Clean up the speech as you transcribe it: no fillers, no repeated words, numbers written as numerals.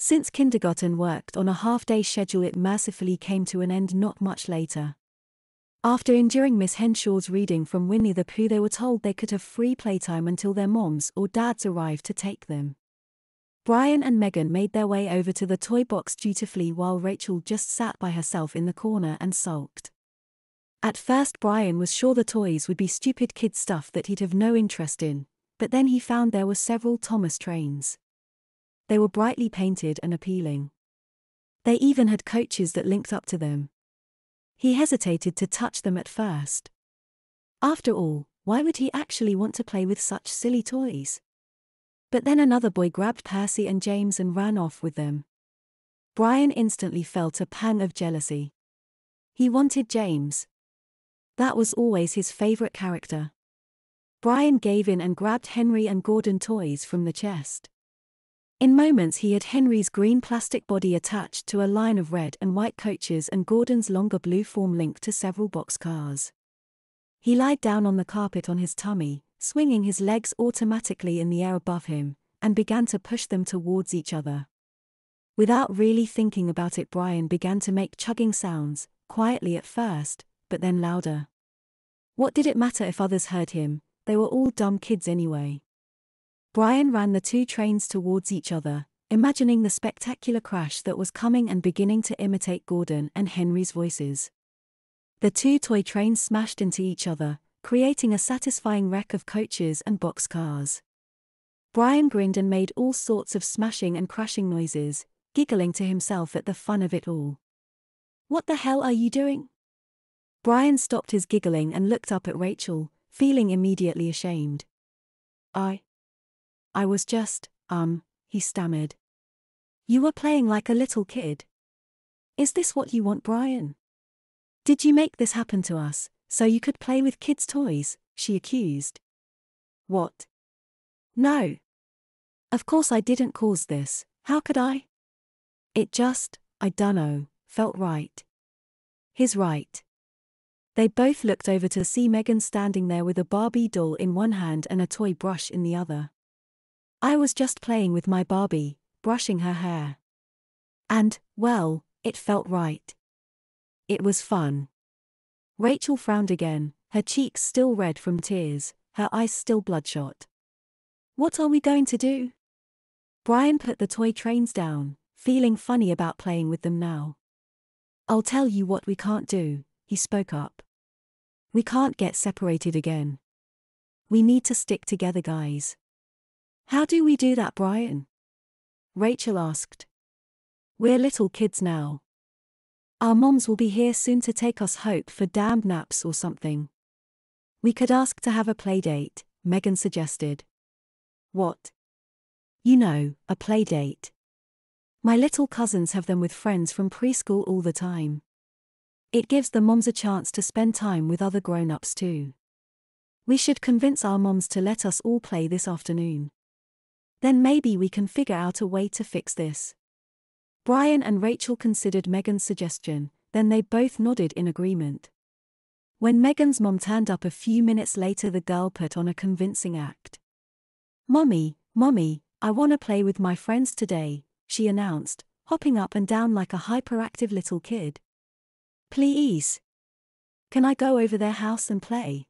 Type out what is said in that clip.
Since kindergarten worked on a half-day schedule, it mercifully came to an end not much later. After enduring Miss Henshaw's reading from Winnie the Pooh, they were told they could have free playtime until their moms or dads arrived to take them. Brian and Megan made their way over to the toy box dutifully while Rachel just sat by herself in the corner and sulked. At first Brian was sure the toys would be stupid kid stuff that he'd have no interest in, but then he found there were several Thomas trains. They were brightly painted and appealing. They even had coaches that linked up to them. He hesitated to touch them at first. After all, why would he actually want to play with such silly toys? But then another boy grabbed Percy and James and ran off with them. Brian instantly felt a pang of jealousy. He wanted James. That was always his favorite character. Brian gave in and grabbed Henry and Gordon toys from the chest. In moments he had Henry's green plastic body attached to a line of red and white coaches and Gordon's longer blue form linked to several boxcars. He lied down on the carpet on his tummy, swinging his legs automatically in the air above him, and began to push them towards each other. Without really thinking about it, Brian began to make chugging sounds, quietly at first, but then louder. What did it matter if others heard him? They were all dumb kids anyway. Brian ran the two trains towards each other, imagining the spectacular crash that was coming and beginning to imitate Gordon and Henry's voices. The two toy trains smashed into each other, creating a satisfying wreck of coaches and boxcars. Brian grinned and made all sorts of smashing and crashing noises, giggling to himself at the fun of it all. "What the hell are you doing?" Brian stopped his giggling and looked up at Rachel, feeling immediately ashamed. I was just, he stammered. "You were playing like a little kid. Is this what you want, Brian? Did you make this happen to us, so you could play with kids' toys?" she accused. "What? No. Of course I didn't cause this, how could I? It just, I dunno, felt right." He's right. They both looked over to see Megan standing there with a Barbie doll in one hand and a toy brush in the other. "I was just playing with my Barbie, brushing her hair. And, well, it felt right. It was fun." Rachel frowned again, her cheeks still red from tears, her eyes still bloodshot. "What are we going to do?" Brian put the toy trains down, feeling funny about playing with them now. "I'll tell you what we can't do," he spoke up. "We can't get separated again. We need to stick together, guys." "How do we do that, Brian?" Rachel asked. "We're little kids now. Our moms will be here soon to take us hope for damned naps or something. We could ask to have a play date," Megan suggested. "What?" "You know, a play date. My little cousins have them with friends from preschool all the time. It gives the moms a chance to spend time with other grown-ups too. We should convince our moms to let us all play this afternoon. Then maybe we can figure out a way to fix this." Brian and Rachel considered Megan's suggestion, then they both nodded in agreement. When Megan's mom turned up a few minutes later, the girl put on a convincing act. Mommy, I want to play with my friends today," she announced, hopping up and down like a hyperactive little kid. "Please. Can I go over their house and play?"